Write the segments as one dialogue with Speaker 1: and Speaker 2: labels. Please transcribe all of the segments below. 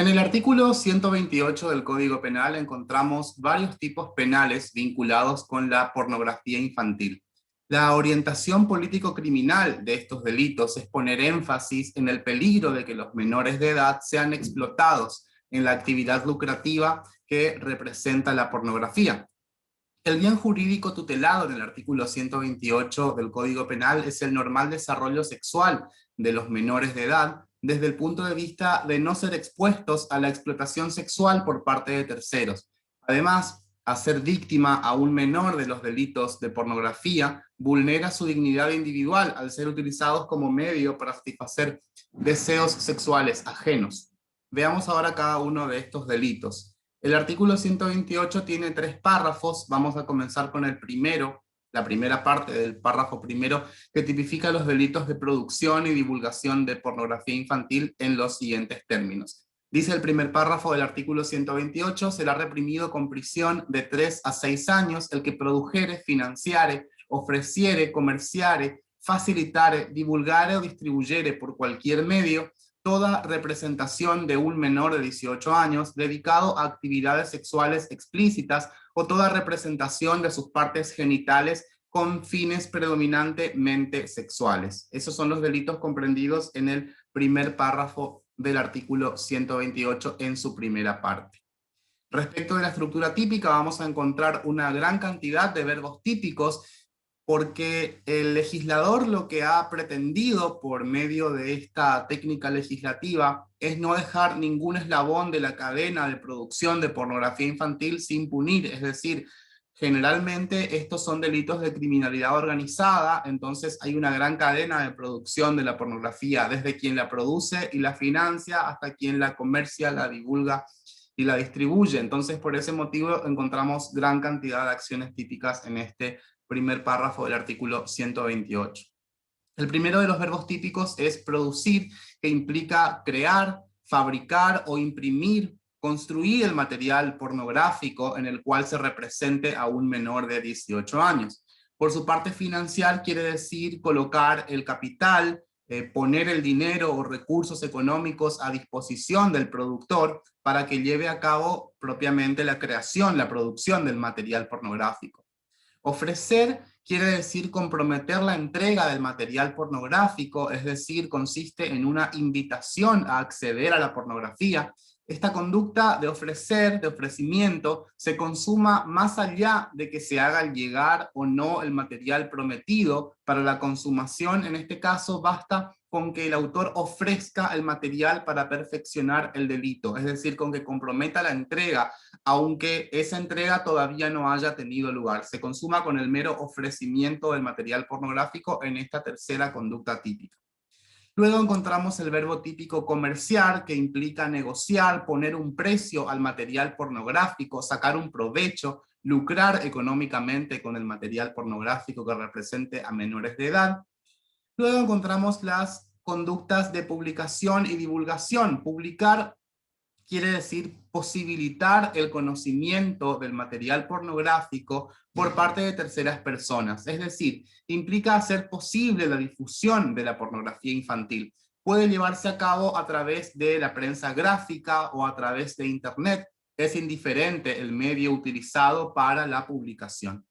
Speaker 1: En el artículo 128 del Código Penal encontramos varios tipos penales vinculados con la pornografía infantil. La orientación político-criminal de estos delitos es poner énfasis en el peligro de que los menores de edad sean explotados en la actividad lucrativa que representa la pornografía. El bien jurídico tutelado en el artículo 128 del Código Penal es el normal desarrollo sexual de los menores de edad desde el punto de vista de no ser expuestos a la explotación sexual por parte de terceros. Además, hacer víctima a un menor de los delitos de pornografía vulnera su dignidad individual al ser utilizados como medio para satisfacer deseos sexuales ajenos. Veamos ahora cada uno de estos delitos. El artículo 128 tiene 3 párrafos. Vamos a comenzar con el primero, la primera parte del párrafo primero, que tipifica los delitos de producción y divulgación de pornografía infantil en los siguientes términos. Dice el primer párrafo del artículo 128, será reprimido con prisión de 3 a 6 años el que produjere, financiare, ofreciere, comerciare, facilitare, divulgare o distribuyere por cualquier medio toda representación de un menor de 18 años dedicado a actividades sexuales explícitas o toda representación de sus partes genitales con fines predominantemente sexuales. Esos son los delitos comprendidos en el primer párrafo del artículo 128 en su primera parte. Respecto de la estructura típica, vamos a encontrar una gran cantidad de verbos típicos porque el legislador lo que ha pretendido por medio de esta técnica legislativa es no dejar ningún eslabón de la cadena de producción de pornografía infantil sin punir, es decir, generalmente estos son delitos de criminalidad organizada, entonces hay una gran cadena de producción de la pornografía, desde quien la produce y la financia hasta quien la comercia, la divulga y la distribuye. Entonces, por ese motivo encontramos gran cantidad de acciones típicas en este primer párrafo del artículo 128. El primero de los verbos típicos es producir, que implica crear, fabricar o imprimir, construir el material pornográfico en el cual se represente a un menor de 18 años. Por su parte, financiar quiere decir colocar el capital, poner el dinero o recursos económicos a disposición del productor para que lleve a cabo propiamente la creación, la producción del material pornográfico. Ofrecer quiere decir comprometer la entrega del material pornográfico, es decir, consiste en una invitación a acceder a la pornografía. Esta conducta de ofrecer, de ofrecimiento, se consuma más allá de que se haga llegar o no el material prometido. Para la consumación, en este caso, basta con que el autor ofrezca el material para perfeccionar el delito, es decir, con que comprometa la entrega, aunque esa entrega todavía no haya tenido lugar. Se consuma con el mero ofrecimiento del material pornográfico en esta tercera conducta típica. Luego encontramos el verbo típico comerciar, que implica negociar, poner un precio al material pornográfico, sacar un provecho, lucrar económicamente con el material pornográfico que represente a menores de edad. Luego encontramos las conductas de publicación y divulgación. Publicar quiere decir posibilitar el conocimiento del material pornográfico por parte de terceras personas, es decir, implica hacer posible la difusión de la pornografía infantil. Puede llevarse a cabo a través de la prensa gráfica o a través de internet, es indiferente el medio utilizado para la publicación.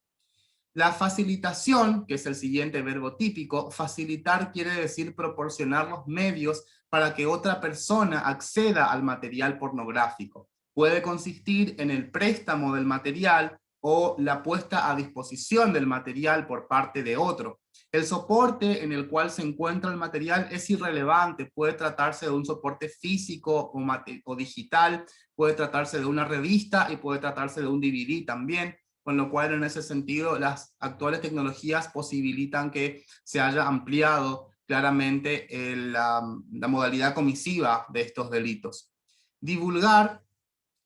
Speaker 1: La facilitación, que es el siguiente verbo típico, facilitar quiere decir proporcionar los medios para que otra persona acceda al material pornográfico. Puede consistir en el préstamo del material o la puesta a disposición del material por parte de otro. El soporte en el cual se encuentra el material es irrelevante, puede tratarse de un soporte físico o digital, puede tratarse de una revista y puede tratarse de un DVD también. Con lo cual, en ese sentido, las actuales tecnologías posibilitan que se haya ampliado claramente la modalidad comisiva de estos delitos. Divulgar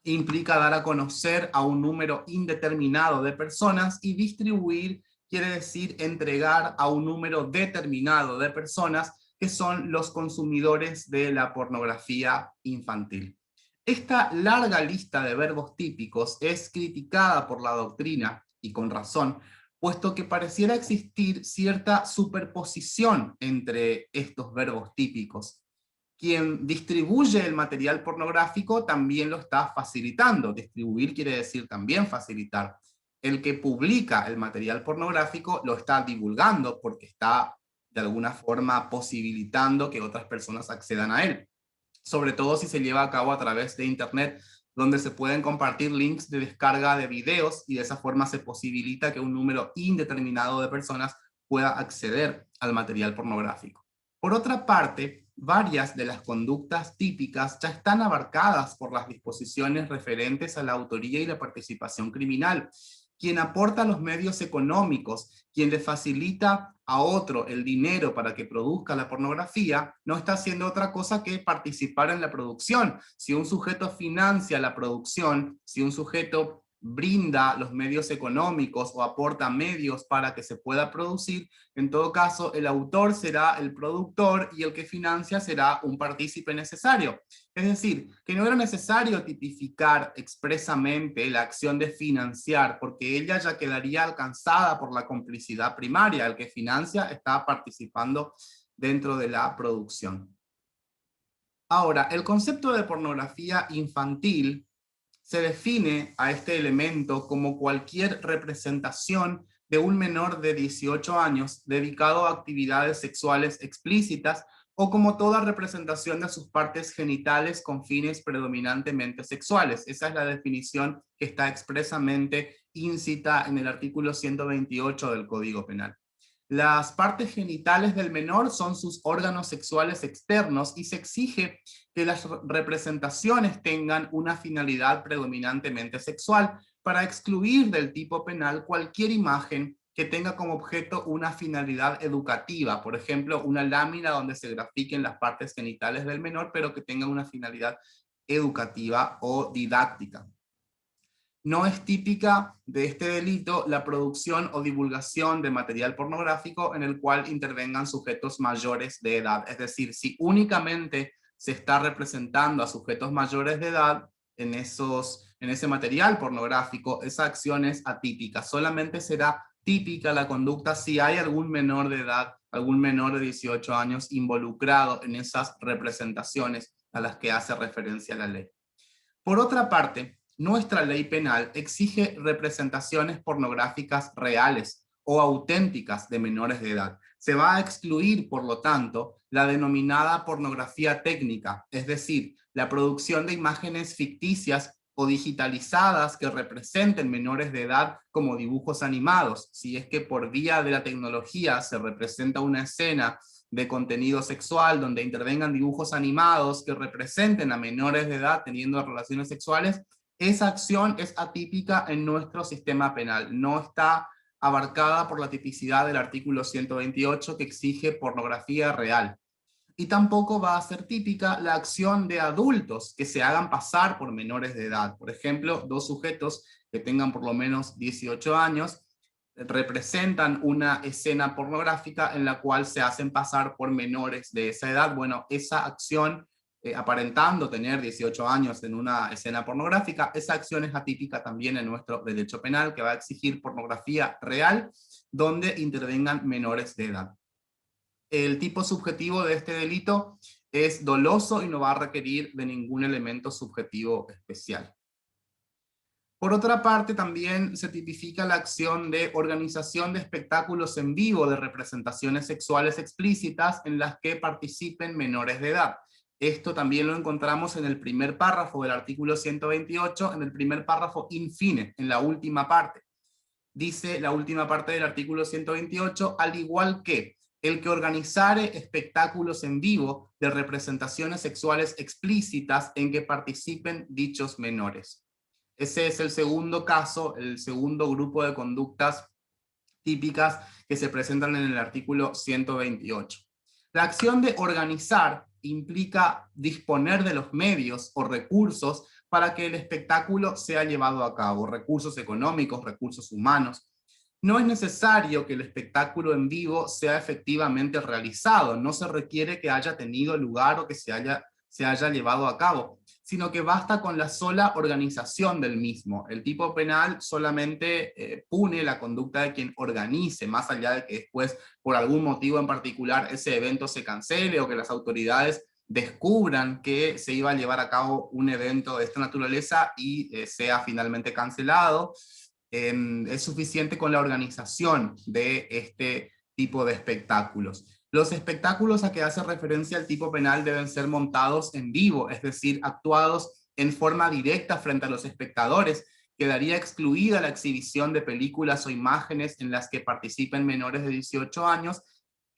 Speaker 1: implica dar a conocer a un número indeterminado de personas, y distribuir quiere decir entregar a un número determinado de personas que son los consumidores de la pornografía infantil. Esta larga lista de verbos típicos es criticada por la doctrina, y con razón, puesto que pareciera existir cierta superposición entre estos verbos típicos. Quien distribuye el material pornográfico también lo está facilitando. Distribuir quiere decir también facilitar. El que publica el material pornográfico lo está divulgando porque está de alguna forma posibilitando que otras personas accedan a él. Sobre todo si se lleva a cabo a través de Internet, donde se pueden compartir links de descarga de videos y de esa forma se posibilita que un número indeterminado de personas pueda acceder al material pornográfico. Por otra parte, varias de las conductas típicas ya están abarcadas por las disposiciones referentes a la autoría y la participación criminal. Quien aporta los medios económicos, quien le facilita a otro el dinero para que produzca la pornografía, no está haciendo otra cosa que participar en la producción. Si un sujeto financia la producción, si un sujeto brinda los medios económicos o aporta medios para que se pueda producir, en todo caso el autor será el productor y el que financia será un partícipe necesario. Es decir, que no era necesario tipificar expresamente la acción de financiar, porque ella ya quedaría alcanzada por la complicidad primaria. El que financia está participando dentro de la producción. Ahora, el concepto de pornografía infantil se define a este elemento como cualquier representación de un menor de 18 años dedicado a actividades sexuales explícitas o como toda representación de sus partes genitales con fines predominantemente sexuales. Esa es la definición que está expresamente íncita en el artículo 128 del Código Penal. Las partes genitales del menor son sus órganos sexuales externos y se exige que las representaciones tengan una finalidad predominantemente sexual para excluir del tipo penal cualquier imagen que tenga como objeto una finalidad educativa, por ejemplo, una lámina donde se grafiquen las partes genitales del menor, pero que tenga una finalidad educativa o didáctica. No es típica de este delito la producción o divulgación de material pornográfico en el cual intervengan sujetos mayores de edad. Es decir, si únicamente se está representando a sujetos mayores de edad en ese material pornográfico, esa acción es atípica. Solamente será típica la conducta si hay algún menor de edad, algún menor de 18 años involucrado en esas representaciones a las que hace referencia la ley. Por otra parte, nuestra ley penal exige representaciones pornográficas reales o auténticas de menores de edad. Se va a excluir, por lo tanto, la denominada pornografía técnica, es decir, la producción de imágenes ficticias o digitalizadas que representen menores de edad como dibujos animados. Si es que por vía de la tecnología se representa una escena de contenido sexual donde intervengan dibujos animados que representen a menores de edad teniendo relaciones sexuales, esa acción es atípica en nuestro sistema penal. No está abarcada por la tipicidad del artículo 128 que exige pornografía real. Y tampoco va a ser típica la acción de adultos que se hagan pasar por menores de edad. Por ejemplo, dos sujetos que tengan por lo menos 18 años representan una escena pornográfica en la cual se hacen pasar por menores de esa edad. Bueno, esa acción, aparentando tener 18 años en una escena pornográfica, esa acción es atípica también en nuestro derecho penal, que va a exigir pornografía real donde intervengan menores de edad. El tipo subjetivo de este delito es doloso y no va a requerir de ningún elemento subjetivo especial. Por otra parte, también se tipifica la acción de organización de espectáculos en vivo de representaciones sexuales explícitas en las que participen menores de edad. Esto también lo encontramos en el primer párrafo del artículo 128, en el primer párrafo in fine, en la última parte. Dice la última parte del artículo 128, al igual que el que organizare espectáculos en vivo de representaciones sexuales explícitas en que participen dichos menores. Ese es el segundo caso, el segundo grupo de conductas típicas que se presentan en el artículo 128. La acción de organizar implica disponer de los medios o recursos para que el espectáculo sea llevado a cabo, recursos económicos, recursos humanos. No es necesario que el espectáculo en vivo sea efectivamente realizado, no se requiere que haya tenido lugar o que se haya llevado a cabo, sino que basta con la sola organización del mismo. El tipo penal solamente pune la conducta de quien organice, más allá de que después, por algún motivo en particular, ese evento se cancele o que las autoridades descubran que se iba a llevar a cabo un evento de esta naturaleza y sea finalmente cancelado. Es suficiente con la organización de este tipo de espectáculos. Los espectáculos a que hace referencia el tipo penal deben ser montados en vivo, es decir, actuados en forma directa frente a los espectadores. Quedaría excluida la exhibición de películas o imágenes en las que participen menores de 18 años,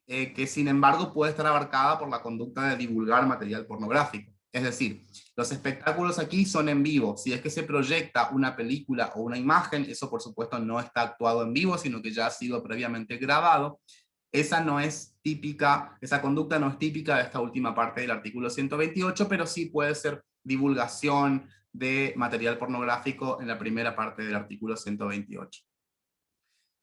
Speaker 1: que sin embargo puede estar abarcada por la conducta de divulgar material pornográfico. Es decir, los espectáculos aquí son en vivo. Si es que se proyecta una película o una imagen, eso por supuesto no está actuado en vivo, sino que ya ha sido previamente grabado. Esa no es típica, esa conducta no es típica de esta última parte del artículo 128, pero sí puede ser divulgación de material pornográfico en la primera parte del artículo 128.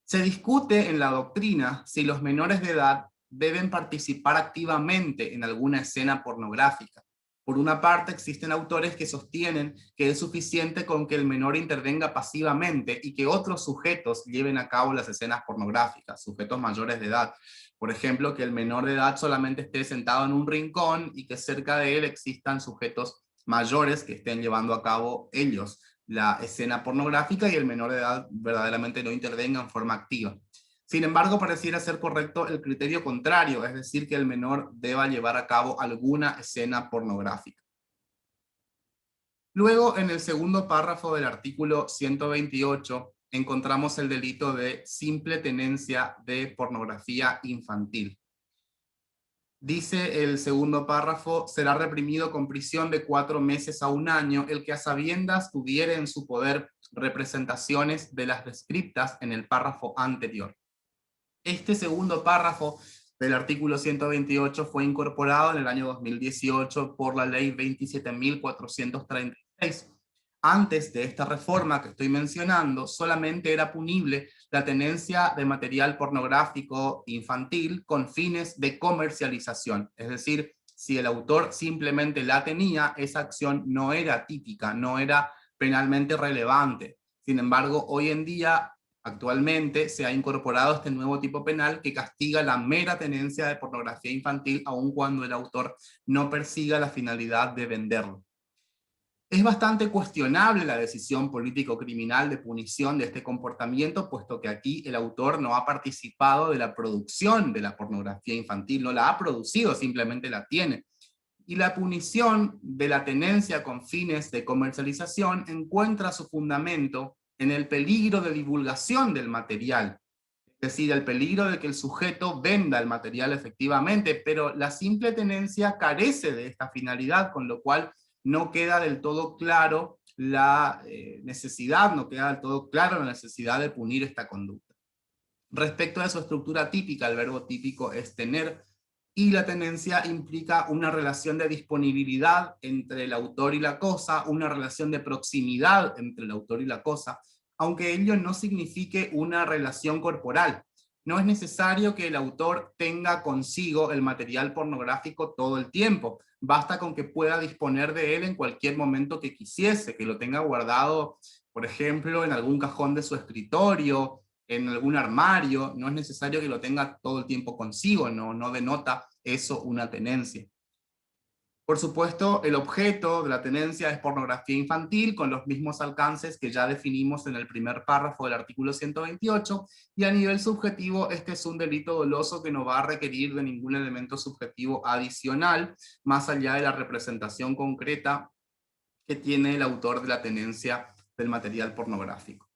Speaker 1: Se discute en la doctrina si los menores de edad deben participar activamente en alguna escena pornográfica. Por una parte, existen autores que sostienen que es suficiente con que el menor intervenga pasivamente y que otros sujetos lleven a cabo las escenas pornográficas, sujetos mayores de edad. Por ejemplo, que el menor de edad solamente esté sentado en un rincón y que cerca de él existan sujetos mayores que estén llevando a cabo ellos la escena pornográfica y el menor de edad verdaderamente no intervenga en forma activa. Sin embargo, pareciera ser correcto el criterio contrario, es decir, que el menor deba llevar a cabo alguna escena pornográfica. Luego, en el segundo párrafo del artículo 128, encontramos el delito de simple tenencia de pornografía infantil. Dice el segundo párrafo, será reprimido con prisión de 4 meses a 1 año el que a sabiendas tuviere en su poder representaciones de las descriptas en el párrafo anterior. Este segundo párrafo del artículo 128 fue incorporado en el año 2018 por la ley 27.436. Antes de esta reforma que estoy mencionando, solamente era punible la tenencia de material pornográfico infantil con fines de comercialización. Es decir, si el autor simplemente la tenía, esa acción no era típica, no era penalmente relevante. Sin embargo, hoy en día, actualmente, se ha incorporado este nuevo tipo penal que castiga la mera tenencia de pornografía infantil, aun cuando el autor no persiga la finalidad de venderlo. Es bastante cuestionable la decisión político-criminal de punición de este comportamiento, puesto que aquí el autor no ha participado de la producción de la pornografía infantil, no la ha producido, simplemente la tiene. Y la punición de la tenencia con fines de comercialización encuentra su fundamento en el peligro de divulgación del material, es decir, el peligro de que el sujeto venda el material efectivamente, pero la simple tenencia carece de esta finalidad, con lo cual no queda del todo claro la necesidad, no queda del todo claro la necesidad de punir esta conducta. Respecto a su estructura típica, el verbo típico es tener, y la tenencia implica una relación de disponibilidad entre el autor y la cosa, una relación de proximidad entre el autor y la cosa, aunque ello no signifique una relación corporal. No es necesario que el autor tenga consigo el material pornográfico todo el tiempo. Basta con que pueda disponer de él en cualquier momento que quisiese, que lo tenga guardado, por ejemplo, en algún cajón de su escritorio, en algún armario. No es necesario que lo tenga todo el tiempo consigo, no denota eso una tenencia. Por supuesto, el objeto de la tenencia es pornografía infantil, con los mismos alcances que ya definimos en el primer párrafo del artículo 128, y a nivel subjetivo, este es un delito doloso que no va a requerir de ningún elemento subjetivo adicional, más allá de la representación concreta que tiene el autor de la tenencia del material pornográfico.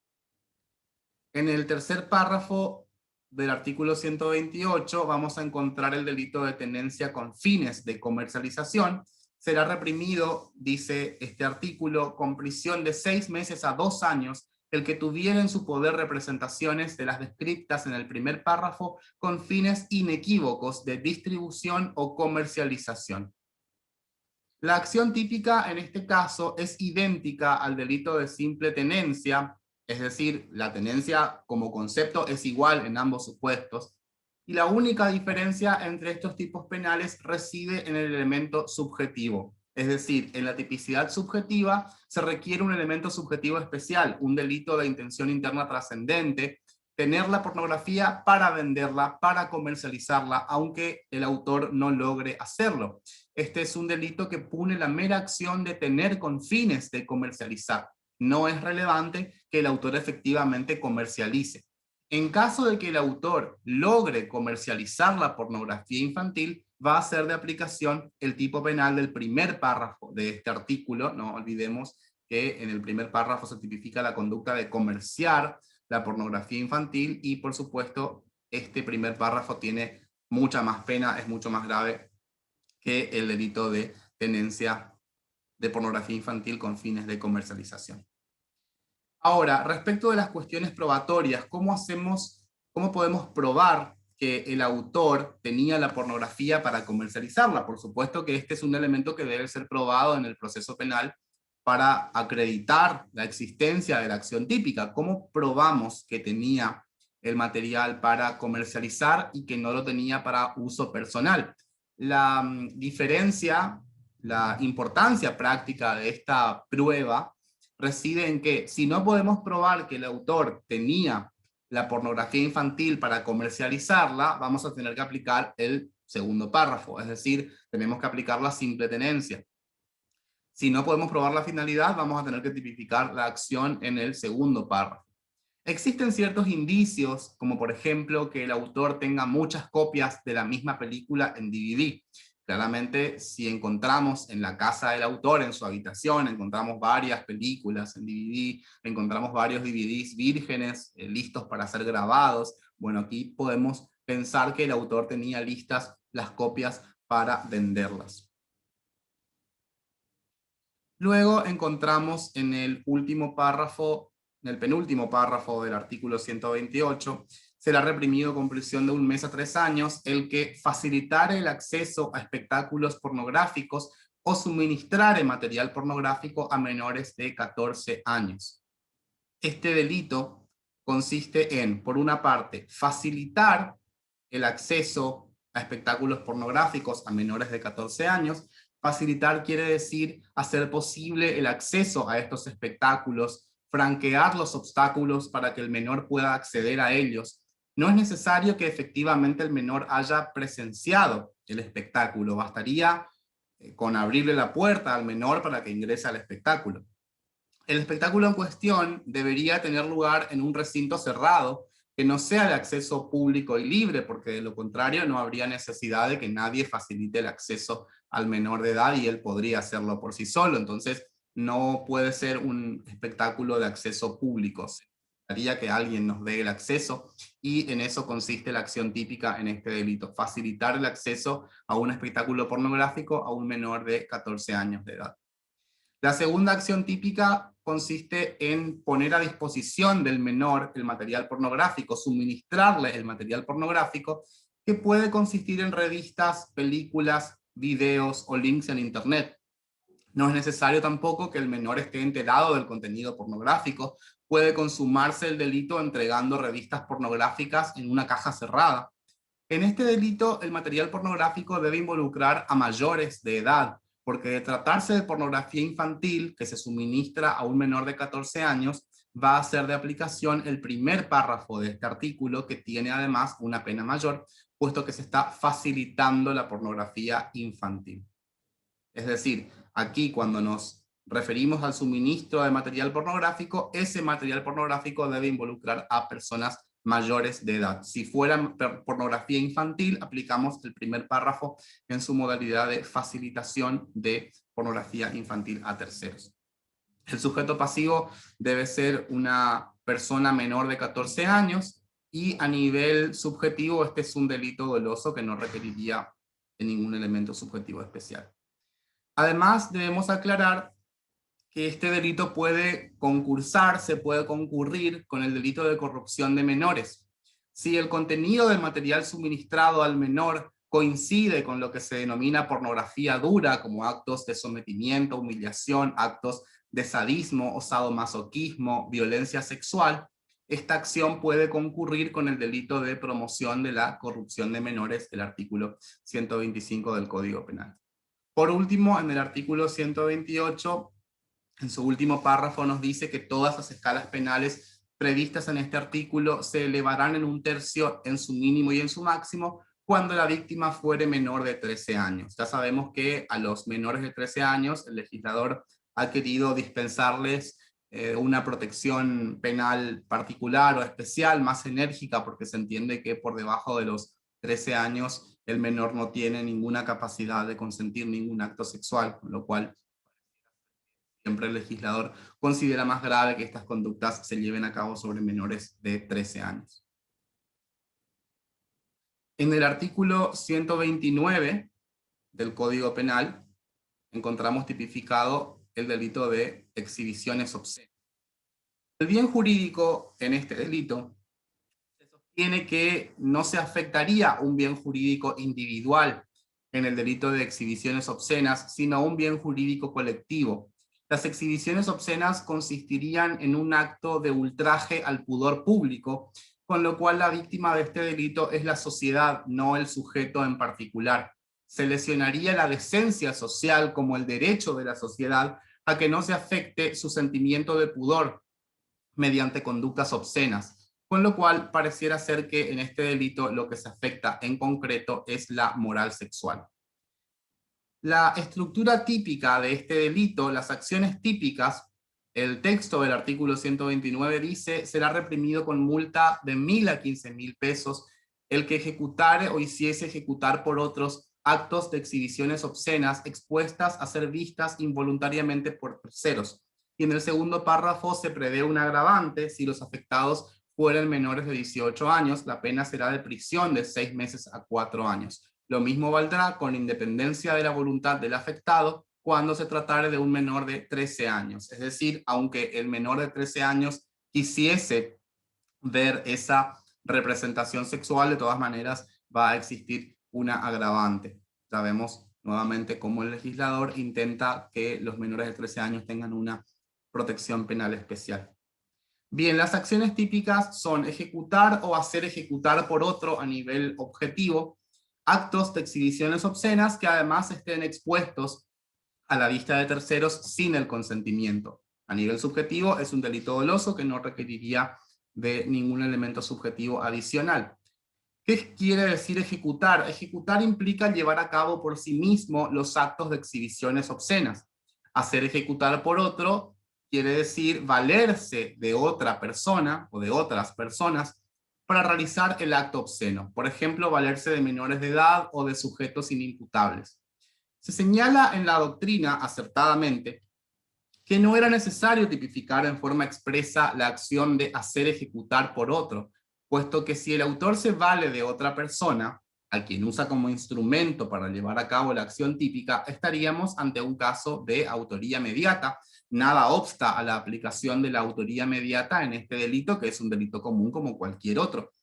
Speaker 1: En el tercer párrafo del artículo 128 vamos a encontrar el delito de tenencia con fines de comercialización. Será reprimido, dice este artículo, con prisión de 6 meses a 2 años el que tuviera en su poder representaciones de las descriptas en el primer párrafo con fines inequívocos de distribución o comercialización. La acción típica en este caso es idéntica al delito de simple tenencia, es decir, la tenencia como concepto es igual en ambos supuestos, y la única diferencia entre estos tipos penales reside en el elemento subjetivo. Es decir, en la tipicidad subjetiva se requiere un elemento subjetivo especial, un delito de intención interna trascendente, tener la pornografía para venderla, para comercializarla, aunque el autor no logre hacerlo. Este es un delito que pune la mera acción de tener con fines de comercializar. No es relevante que el autor efectivamente comercialice. En caso de que el autor logre comercializar la pornografía infantil, va a ser de aplicación el tipo penal del primer párrafo de este artículo. No olvidemos que en el primer párrafo se tipifica la conducta de comerciar la pornografía infantil y, por supuesto, este primer párrafo tiene mucha más pena, es mucho más grave que el delito de tenencia de pornografía infantil con fines de comercialización. Ahora, respecto de las cuestiones probatorias, ¿cómo podemos probar que el autor tenía la pornografía para comercializarla? Por supuesto que este es un elemento que debe ser probado en el proceso penal para acreditar la existencia de la acción típica. ¿Cómo probamos que tenía el material para comercializar y que no lo tenía para uso personal? La diferencia, la importancia práctica de esta prueba reside en que si no podemos probar que el autor tenía la pornografía infantil para comercializarla, vamos a tener que aplicar el segundo párrafo, es decir, tenemos que aplicar la simple tenencia. Si no podemos probar la finalidad, vamos a tener que tipificar la acción en el segundo párrafo. Existen ciertos indicios, como por ejemplo que el autor tenga muchas copias de la misma película en DVD. Claramente, si encontramos en la casa del autor, en su habitación, encontramos varias películas en DVD, encontramos varios DVDs vírgenes listos para ser grabados, bueno, aquí podemos pensar que el autor tenía listas las copias para venderlas. Luego encontramos en el último párrafo, en el penúltimo párrafo del artículo 128, será reprimido con prisión de 1 mes a 3 años el que facilitare el acceso a espectáculos pornográficos o suministrare material pornográfico a menores de 14 años. Este delito consiste en, por una parte, facilitar el acceso a espectáculos pornográficos a menores de 14 años. Facilitar quiere decir hacer posible el acceso a estos espectáculos, franquear los obstáculos para que el menor pueda acceder a ellos. No es necesario que efectivamente el menor haya presenciado el espectáculo, bastaría con abrirle la puerta al menor para que ingrese al espectáculo. El espectáculo en cuestión debería tener lugar en un recinto cerrado, que no sea de acceso público y libre, porque de lo contrario no habría necesidad de que nadie facilite el acceso al menor de edad y él podría hacerlo por sí solo. Entonces no puede ser un espectáculo de acceso público. Se necesitaría que alguien nos dé el acceso y en eso consiste la acción típica en este delito, facilitar el acceso a un espectáculo pornográfico a un menor de 14 años de edad. La segunda acción típica consiste en poner a disposición del menor el material pornográfico, suministrarle el material pornográfico, que puede consistir en revistas, películas, videos o links en internet. No es necesario tampoco que el menor esté enterado del contenido pornográfico. Puede consumarse el delito entregando revistas pornográficas en una caja cerrada. En este delito, el material pornográfico debe involucrar a mayores de edad, porque de tratarse de pornografía infantil que se suministra a un menor de 14 años, va a ser de aplicación el primer párrafo de este artículo, que tiene además una pena mayor, puesto que se está facilitando la pornografía infantil. Es decir, aquí cuando nos referimos al suministro de material pornográfico, ese material pornográfico debe involucrar a personas mayores de edad. Si fuera pornografía infantil, aplicamos el primer párrafo en su modalidad de facilitación de pornografía infantil a terceros. El sujeto pasivo debe ser una persona menor de 14 años y a nivel subjetivo este es un delito doloso que no requeriría de ningún elemento subjetivo especial. Además, debemos aclarar que este delito puede concursarse, puede concurrir con el delito de corrupción de menores. Si el contenido del material suministrado al menor coincide con lo que se denomina pornografía dura, como actos de sometimiento, humillación, actos de sadismo o sadomasoquismo, violencia sexual, esta acción puede concurrir con el delito de promoción de la corrupción de menores, el artículo 125 del Código Penal. Por último, en el artículo 128, en su último párrafo nos dice que todas las escalas penales previstas en este artículo se elevarán en 1/3 en su mínimo y en su máximo, cuando la víctima fuere menor de 13 años. Ya sabemos que a los menores de 13 años el legislador ha querido dispensarles una protección penal particular o especial, más enérgica, porque se entiende que por debajo de los 13 años el menor no tiene ninguna capacidad de consentir ningún acto sexual, con lo cual siempre el legislador considera más grave que estas conductas se lleven a cabo sobre menores de 13 años. En el artículo 129 del Código Penal encontramos tipificado el delito de exhibiciones obscenas. El bien jurídico en este delito se sostiene que no se afectaría un bien jurídico individual en el delito de exhibiciones obscenas, sino un bien jurídico colectivo. Las exhibiciones obscenas consistirían en un acto de ultraje al pudor público, con lo cual la víctima de este delito es la sociedad, no el sujeto en particular. Se lesionaría la decencia social como el derecho de la sociedad a que no se afecte su sentimiento de pudor mediante conductas obscenas, con lo cual pareciera ser que en este delito lo que se afecta en concreto es la moral sexual. La estructura típica de este delito, las acciones típicas, el texto del artículo 129 dice: será reprimido con multa de 1.000 a 15.000 pesos el que ejecutare o hiciese ejecutar por otros actos de exhibiciones obscenas expuestas a ser vistas involuntariamente por terceros. Y en el segundo párrafo se prevé un agravante: si los afectados fueren menores de 18 años, la pena será de prisión de 6 meses a 4 años. Lo mismo valdrá con independencia de la voluntad del afectado cuando se tratare de un menor de 13 años. Es decir, aunque el menor de 13 años quisiese ver esa representación sexual, de todas maneras va a existir una agravante. Sabemos nuevamente cómo el legislador intenta que los menores de 13 años tengan una protección penal especial. Bien, las acciones típicas son ejecutar o hacer ejecutar por otro a nivel objetivo actos de exhibiciones obscenas que además estén expuestos a la vista de terceros sin el consentimiento. A nivel subjetivo es un delito doloso que no requeriría de ningún elemento subjetivo adicional. ¿Qué quiere decir ejecutar? Ejecutar implica llevar a cabo por sí mismo los actos de exhibiciones obscenas. Hacer ejecutar por otro quiere decir valerse de otra persona o de otras personas para realizar el acto obsceno. Por ejemplo, valerse de menores de edad o de sujetos inimputables. Se señala en la doctrina, acertadamente, que no era necesario tipificar en forma expresa la acción de hacer ejecutar por otro, puesto que si el autor se vale de otra persona, a quien usa como instrumento para llevar a cabo la acción típica, estaríamos ante un caso de autoría mediata. Nada obsta a la aplicación de la autoría mediata en este delito, que es un delito común como cualquier otro.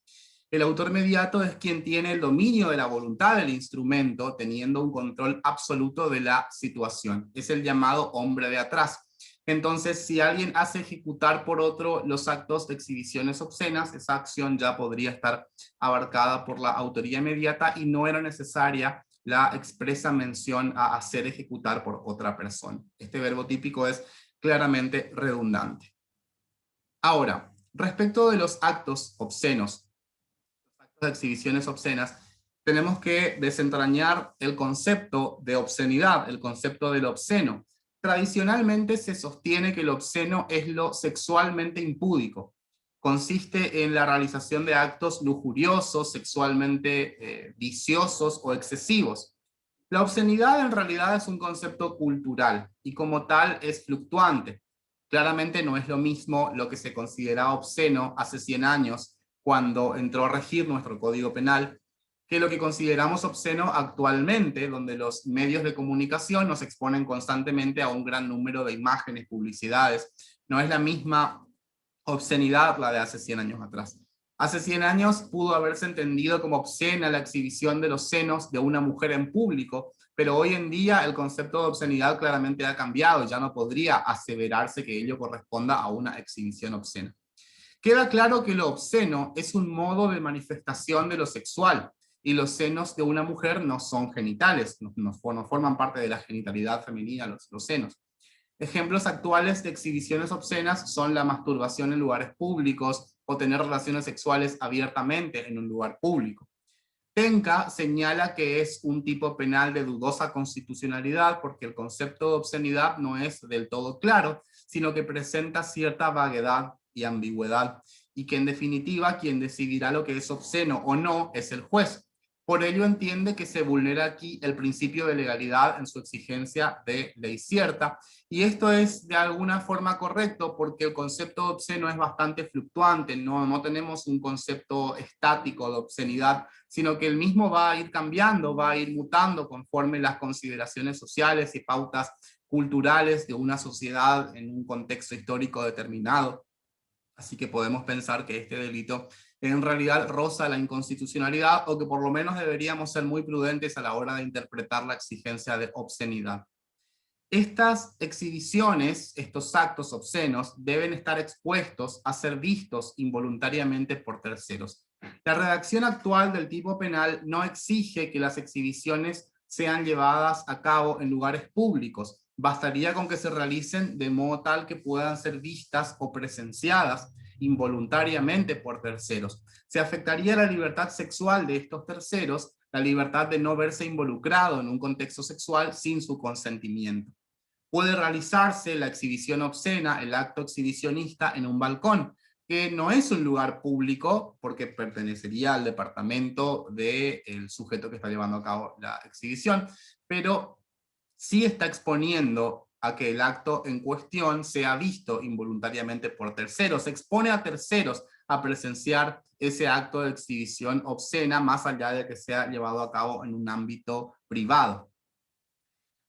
Speaker 1: El autor mediato es quien tiene el dominio de la voluntad del instrumento, teniendo un control absoluto de la situación. Es el llamado hombre de atrás. Entonces, si alguien hace ejecutar por otro los actos de exhibiciones obscenas, esa acción ya podría estar abarcada por la autoría mediata y no era necesaria la expresa mención a hacer ejecutar por otra persona. Este verbo típico es claramente redundante. Ahora, respecto de los actos obscenos, los actos de exhibiciones obscenas, tenemos que desentrañar el concepto de obscenidad, el concepto del obsceno. Tradicionalmente se sostiene que el obsceno es lo sexualmente impúdico. Consiste en la realización de actos lujuriosos, sexualmente viciosos o excesivos. La obscenidad en realidad es un concepto cultural y como tal es fluctuante. Claramente no es lo mismo lo que se consideraba obsceno hace 100 años cuando entró a regir nuestro Código Penal, que lo que consideramos obsceno actualmente, donde los medios de comunicación nos exponen constantemente a un gran número de imágenes, publicidades. No es la misma obscenidad la de hace 100 años atrás. Hace 100 años pudo haberse entendido como obscena la exhibición de los senos de una mujer en público, pero hoy en día el concepto de obscenidad claramente ha cambiado, ya no podría aseverarse que ello corresponda a una exhibición obscena. Queda claro que lo obsceno es un modo de manifestación de lo sexual, y los senos de una mujer no son genitales, no forman parte de la genitalidad femenina los senos. Ejemplos actuales de exhibiciones obscenas son la masturbación en lugares públicos o tener relaciones sexuales abiertamente en un lugar público. Penca señala que es un tipo penal de dudosa constitucionalidad porque el concepto de obscenidad no es del todo claro, sino que presenta cierta vaguedad y ambigüedad, y que en definitiva quien decidirá lo que es obsceno o no es el juez. Por ello entiende que se vulnera aquí el principio de legalidad en su exigencia de ley cierta, y esto es de alguna forma correcto porque el concepto de obsceno es bastante fluctuante, no tenemos un concepto estático de obscenidad, sino que el mismo va a ir cambiando, va a ir mutando conforme las consideraciones sociales y pautas culturales de una sociedad en un contexto histórico determinado. Así que podemos pensar que este delito en realidad roza la inconstitucionalidad, o que por lo menos deberíamos ser muy prudentes a la hora de interpretar la exigencia de obscenidad. Estas exhibiciones, estos actos obscenos, deben estar expuestos a ser vistos involuntariamente por terceros. La redacción actual del tipo penal no exige que las exhibiciones sean llevadas a cabo en lugares públicos. Bastaría con que se realicen de modo tal que puedan ser vistas o presenciadas involuntariamente por terceros. Se afectaría la libertad sexual de estos terceros, la libertad de no verse involucrado en un contexto sexual sin su consentimiento. Puede realizarse la exhibición obscena, el acto exhibicionista, en un balcón, que no es un lugar público porque pertenecería al departamento del sujeto que está llevando a cabo la exhibición, pero sí está exponiendo a que el acto en cuestión sea visto involuntariamente por terceros, expone a terceros a presenciar ese acto de exhibición obscena, más allá de que sea llevado a cabo en un ámbito privado.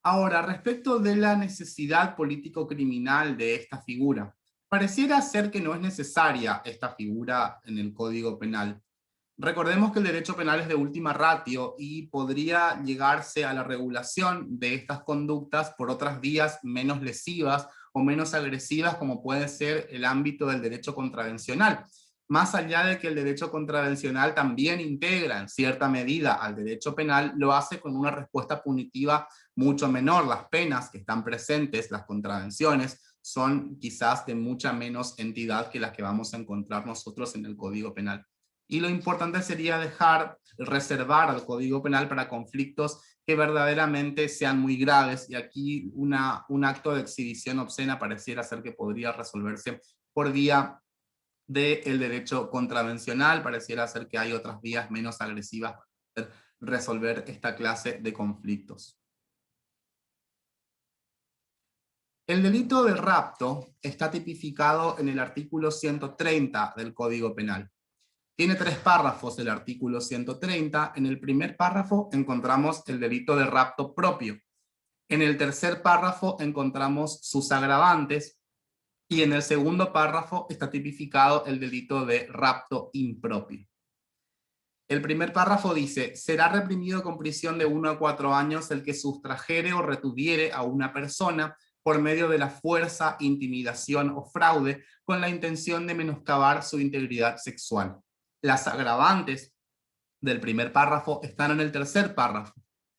Speaker 1: Ahora, respecto de la necesidad político-criminal de esta figura, pareciera ser que no es necesaria esta figura en el Código Penal. Recordemos que el derecho penal es de última ratio y podría llegarse a la regulación de estas conductas por otras vías menos lesivas o menos agresivas, como puede ser el ámbito del derecho contravencional. Más allá de que el derecho contravencional también integra en cierta medida al derecho penal, lo hace con una respuesta punitiva mucho menor. Las penas que están presentes, las contravenciones, son quizás de mucha menos entidad que las que vamos a encontrar nosotros en el Código Penal. Y lo importante sería reservar al Código Penal para conflictos que verdaderamente sean muy graves, y aquí un acto de exhibición obscena pareciera ser que podría resolverse por vía del derecho contravencional. Pareciera ser que hay otras vías menos agresivas para resolver esta clase de conflictos. El delito de rapto está tipificado en el artículo 130 del Código Penal. Tiene 3 párrafos el artículo 130. En el primer párrafo encontramos el delito de rapto propio. En el tercer párrafo encontramos sus agravantes. Y en el segundo párrafo está tipificado el delito de rapto impropio. El primer párrafo dice: será reprimido con prisión de 1 a 4 años el que sustrajere o retuviere a una persona por medio de la fuerza, intimidación o fraude con la intención de menoscabar su integridad sexual. Las agravantes del primer párrafo están en el tercer párrafo.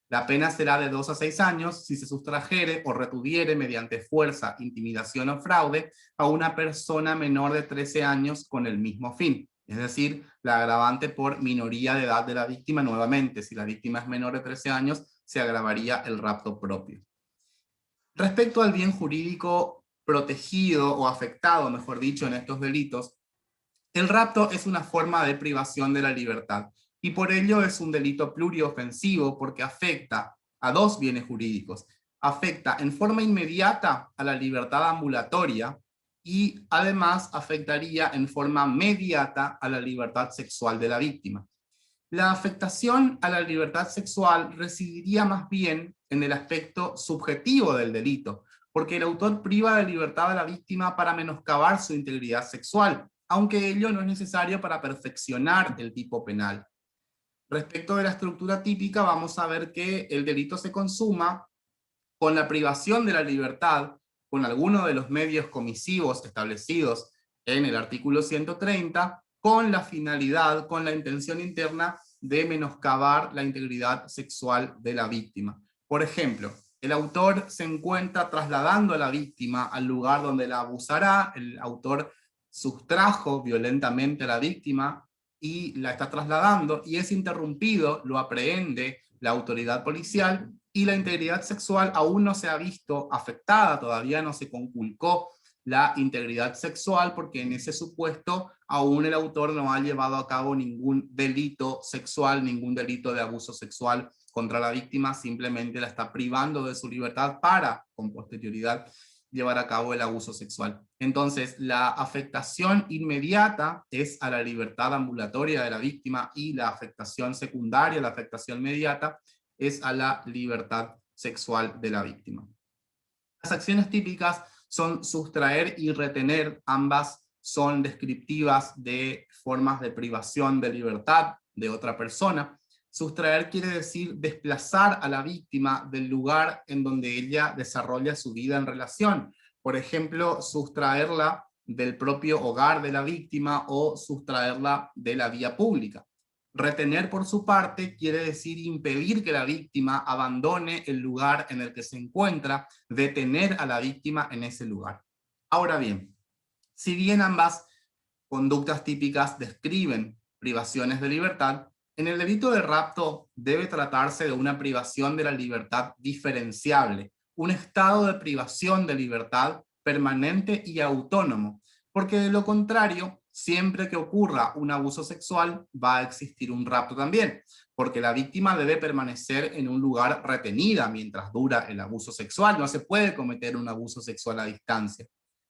Speaker 1: La pena será de 2 a 6 años si se sustrajere o retuviere mediante fuerza, intimidación o fraude a una persona menor de 13 años con el mismo fin. Es decir, la agravante por minoría de edad de la víctima. Nuevamente, si la víctima es menor de 13 años, se agravaría el rapto propio. Respecto al bien jurídico protegido o afectado, mejor dicho, en estos delitos, el rapto es una forma de privación de la libertad y por ello es un delito pluriofensivo porque afecta a 2 bienes jurídicos. Afecta en forma inmediata a la libertad ambulatoria y además afectaría en forma mediata a la libertad sexual de la víctima. La afectación a la libertad sexual residiría más bien en el aspecto subjetivo del delito, porque el autor priva de libertad a la víctima para menoscabar su integridad sexual, aunque ello no es necesario para perfeccionar el tipo penal. Respecto de la estructura típica, vamos a ver que el delito se consuma con la privación de la libertad, con alguno de los medios comisivos establecidos en el artículo 130, con la finalidad, con la intención interna de menoscabar la integridad sexual de la víctima. Por ejemplo, el autor se encuentra trasladando a la víctima al lugar donde la abusará. El autor sustrajo violentamente a la víctima y la está trasladando y es interrumpido, lo aprehende la autoridad policial y la integridad sexual aún no se ha visto afectada, todavía no se conculcó la integridad sexual porque en ese supuesto aún el autor no ha llevado a cabo ningún delito sexual, ningún delito de abuso sexual contra la víctima, simplemente la está privando de su libertad para, con posterioridad, llevar a cabo el abuso sexual. Entonces, la afectación inmediata es a la libertad ambulatoria de la víctima y la afectación secundaria, la afectación inmediata, es a la libertad sexual de la víctima. Las acciones típicas son sustraer y retener, ambas son descriptivas de formas de privación de libertad de otra persona. Sustraer quiere decir desplazar a la víctima del lugar en donde ella desarrolla su vida en relación. Por ejemplo, sustraerla del propio hogar de la víctima o sustraerla de la vía pública. Retener, por su parte, quiere decir impedir que la víctima abandone el lugar en el que se encuentra, detener a la víctima en ese lugar. Ahora bien, si bien ambas conductas típicas describen privaciones de libertad, en el delito de rapto debe tratarse de una privación de la libertad diferenciable, un estado de privación de libertad permanente y autónomo, porque de lo contrario, siempre que ocurra un abuso sexual va a existir un rapto también, porque la víctima debe permanecer en un lugar retenida mientras dura el abuso sexual, no se puede cometer un abuso sexual a distancia.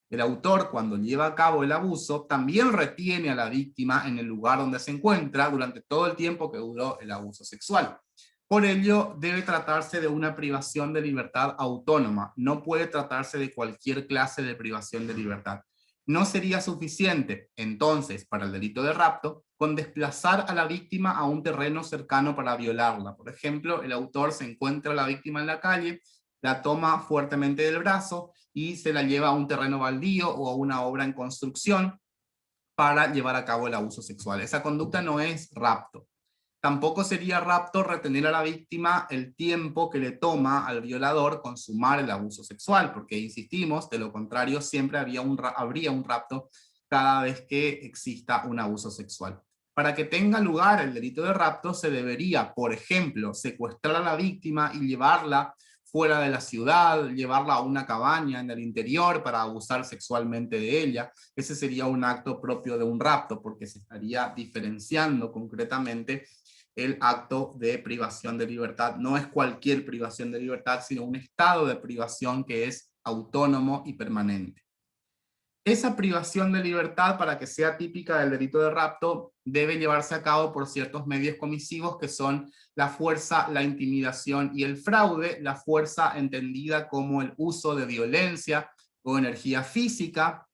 Speaker 1: El autor, cuando lleva a cabo el abuso, también retiene a la víctima en el lugar donde se encuentra durante todo el tiempo que duró el abuso sexual. Por ello, debe tratarse de una privación de libertad autónoma, no puede tratarse de cualquier clase de privación de libertad. No sería suficiente, entonces, para el delito de rapto, con desplazar a la víctima a un terreno cercano para violarla. Por ejemplo, el autor se encuentra a la víctima en la calle, la toma fuertemente del brazo y se la lleva a un terreno baldío o a una obra en construcción para llevar a cabo el abuso sexual. Esa conducta no es rapto. Tampoco sería rapto retener a la víctima el tiempo que le toma al violador consumar el abuso sexual, porque insistimos, de lo contrario siempre habría un rapto cada vez que exista un abuso sexual. Para que tenga lugar el delito de rapto se debería, por ejemplo, secuestrar a la víctima y llevarla fuera de la ciudad, llevarla a una cabaña en el interior para abusar sexualmente de ella. Ese sería un acto propio de un rapto, porque se estaría diferenciando concretamente el acto de privación de libertad. No es cualquier privación de libertad, sino un estado de privación que es autónomo y permanente. Esa privación de libertad, para que sea típica del delito de rapto, debe llevarse a cabo por ciertos medios comisivos que son la fuerza, la intimidación y el fraude. La fuerza entendida como el uso de violencia o energía física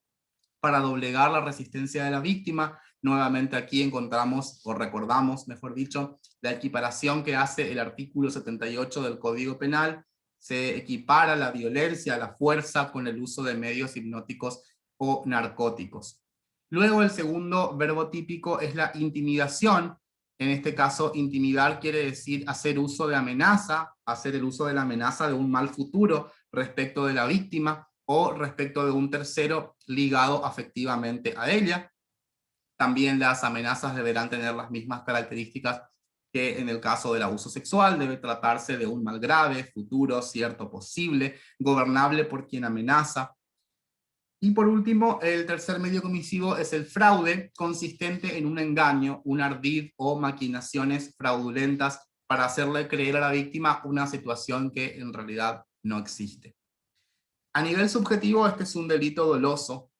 Speaker 1: para doblegar la resistencia de la víctima. Nuevamente aquí encontramos, o recordamos, mejor dicho, la equiparación que hace el artículo 78 del Código Penal. Se equipara la violencia, la fuerza con el uso de medios hipnóticos o narcóticos. Luego el segundo verbo típico es la intimidación. En este caso, intimidar quiere decir hacer uso de amenaza, hacer el uso de la amenaza de un mal futuro respecto de la víctima o respecto de un tercero ligado afectivamente a ella. También las amenazas deberán tener las mismas características que en el caso del abuso sexual. Debe tratarse de un mal grave, futuro, cierto, posible, gobernable por quien amenaza. Y por último, el tercer medio comisivo es el fraude, consistente en un engaño, un ardid o maquinaciones fraudulentas para hacerle creer a la víctima una situación que en realidad no existe. A nivel subjetivo, este es un delito doloso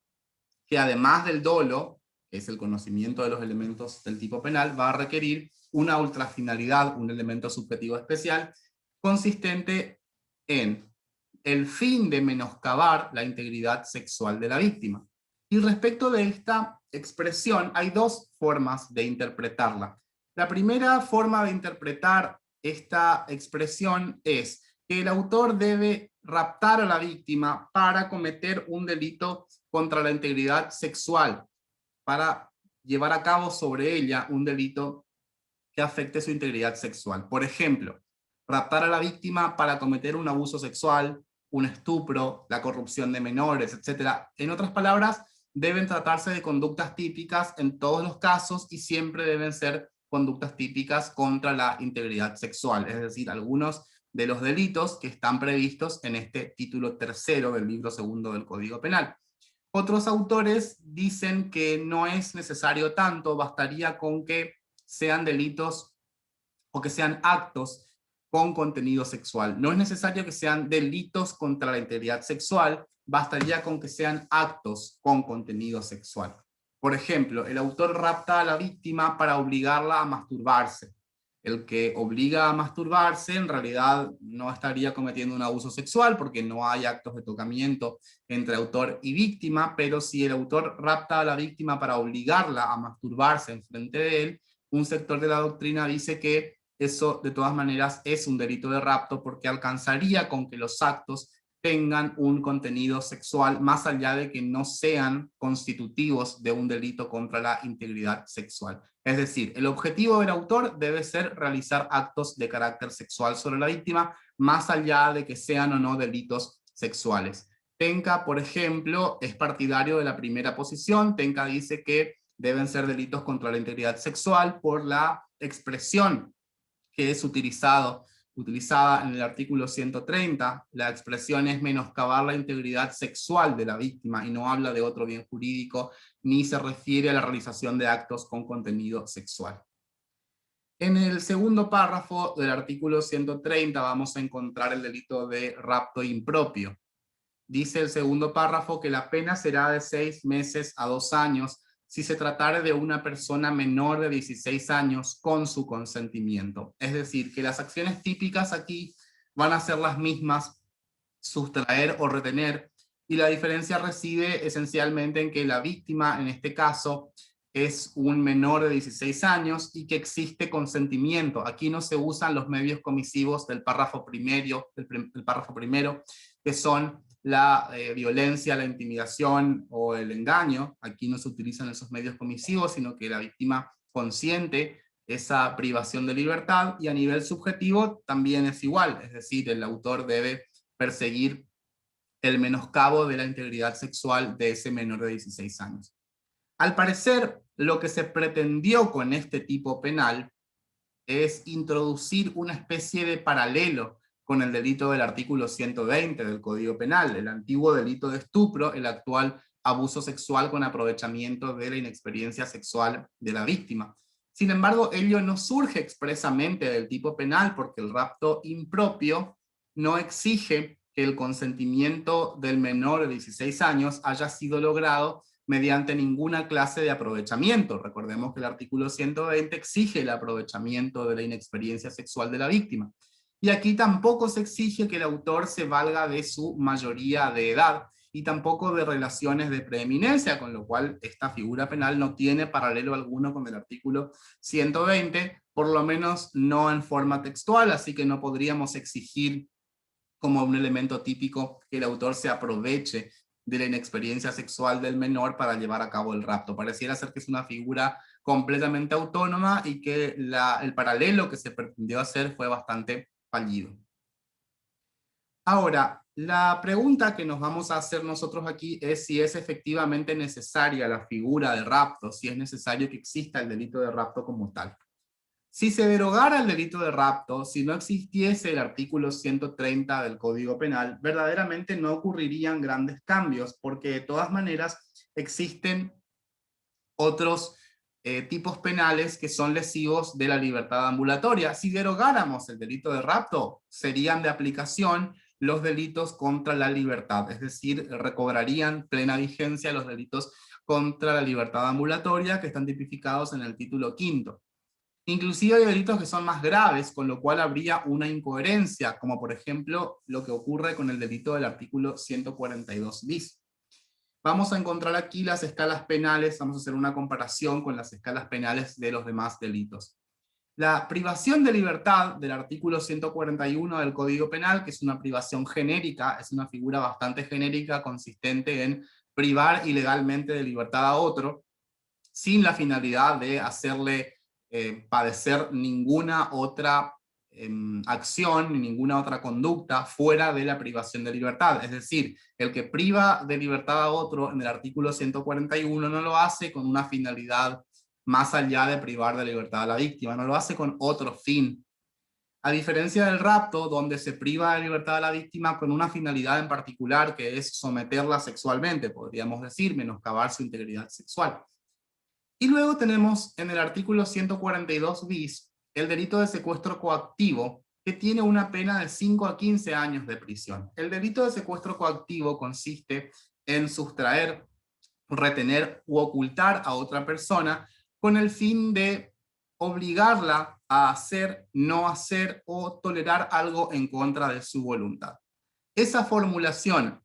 Speaker 1: que, además del dolo, que es el conocimiento de los elementos del tipo penal, va a requerir una ultrafinalidad, un elemento subjetivo especial, consistente en el fin de menoscabar la integridad sexual de la víctima. Y respecto de esta expresión, hay dos formas de interpretarla. La primera forma de interpretar esta expresión es que el autor debe raptar a la víctima para cometer un delito contra la integridad sexual, para llevar a cabo sobre ella un delito que afecte su integridad sexual. Por ejemplo, raptar a la víctima para cometer un abuso sexual, un estupro, la corrupción de menores, etc. En otras palabras, deben tratarse de conductas típicas en todos los casos y siempre deben ser conductas típicas contra la integridad sexual, es decir, algunos de los delitos que están previstos en este título tercero del libro segundo del Código Penal. Otros autores dicen que no es necesario tanto, bastaría con que sean delitos o que sean actos con contenido sexual. No es necesario que sean delitos contra la integridad sexual, bastaría con que sean actos con contenido sexual. Por ejemplo, el autor rapta a la víctima para obligarla a masturbarse. El que obliga a masturbarse en realidad no estaría cometiendo un abuso sexual porque no hay actos de tocamiento entre autor y víctima, pero si el autor rapta a la víctima para obligarla a masturbarse en frente de él, un sector de la doctrina dice que eso de todas maneras es un delito de rapto porque alcanzaría con que los actos tengan un contenido sexual más allá de que no sean constitutivos de un delito contra la integridad sexual. Es decir, el objetivo del autor debe ser realizar actos de carácter sexual sobre la víctima, más allá de que sean o no delitos sexuales. Tenca, por ejemplo, es partidario de la primera posición. Tenca dice que deben ser delitos contra la integridad sexual por la expresión que es utilizada en el artículo 130, la expresión es menoscabar la integridad sexual de la víctima y no habla de otro bien jurídico ni se refiere a la realización de actos con contenido sexual. En el segundo párrafo del artículo 130 vamos a encontrar el delito de rapto impropio. Dice el segundo párrafo que la pena será de 6 meses a 2 años si se tratara de una persona menor de 16 años con su consentimiento. Es decir, que las acciones típicas aquí van a ser las mismas, sustraer o retener, y la diferencia reside esencialmente en que la víctima, en este caso, es un menor de 16 años y que existe consentimiento. Aquí no se usan los medios comisivos del párrafo primero, que son la violencia, la intimidación o el engaño. Aquí no se utilizan esos medios comisivos, sino que la víctima consiente esa privación de libertad, y a nivel subjetivo también es igual, es decir, el autor debe perseguir el menoscabo de la integridad sexual de ese menor de 16 años. Al parecer, lo que se pretendió con este tipo penal es introducir una especie de paralelo con el delito del artículo 120 del Código Penal, el antiguo delito de estupro, el actual abuso sexual con aprovechamiento de la inexperiencia sexual de la víctima. Sin embargo, ello no surge expresamente del tipo penal porque el rapto impropio no exige que el consentimiento del menor de 16 años haya sido logrado mediante ninguna clase de aprovechamiento. Recordemos que el artículo 120 exige el aprovechamiento de la inexperiencia sexual de la víctima. Y aquí tampoco se exige que el autor se valga de su mayoría de edad y tampoco de relaciones de preeminencia, con lo cual esta figura penal no tiene paralelo alguno con el artículo 120, por lo menos no en forma textual, así que no podríamos exigir como un elemento típico que el autor se aproveche de la inexperiencia sexual del menor para llevar a cabo el rapto. Pareciera ser que es una figura completamente autónoma y que el paralelo que se pretendió hacer fue bastante fallido. Ahora, la pregunta que nos vamos a hacer nosotros aquí es si es efectivamente necesaria la figura de rapto, si es necesario que exista el delito de rapto como tal. Si se derogara el delito de rapto, si no existiese el artículo 130 del Código Penal, verdaderamente no ocurrirían grandes cambios, porque de todas maneras existen otros tipos penales que son lesivos de la libertad ambulatoria. Si derogáramos el delito de rapto, serían de aplicación los delitos contra la libertad, es decir, recobrarían plena vigencia los delitos contra la libertad ambulatoria que están tipificados en el título quinto. Inclusive hay delitos que son más graves, con lo cual habría una incoherencia, como por ejemplo lo que ocurre con el delito del artículo 142 bis. Vamos a encontrar aquí las escalas penales, vamos a hacer una comparación con las escalas penales de los demás delitos. La privación de libertad del artículo 141 del Código Penal, que es una privación genérica, es una figura bastante genérica consistente en privar ilegalmente de libertad a otro, sin la finalidad de hacerle padecer ninguna otra acción ni ninguna otra conducta fuera de la privación de libertad. Es decir, el que priva de libertad a otro en el artículo 141 no lo hace con una finalidad más allá de privar de libertad a la víctima, no lo hace con otro fin. A diferencia del rapto, donde se priva de libertad a la víctima con una finalidad en particular, que es someterla sexualmente, podríamos decir, menoscabar su integridad sexual. Y luego tenemos en el artículo 142 bis el delito de secuestro coactivo, que tiene una pena de 5 a 15 años de prisión. El delito de secuestro coactivo consiste en sustraer, retener u ocultar a otra persona con el fin de obligarla a hacer, no hacer o tolerar algo en contra de su voluntad. Esa formulación,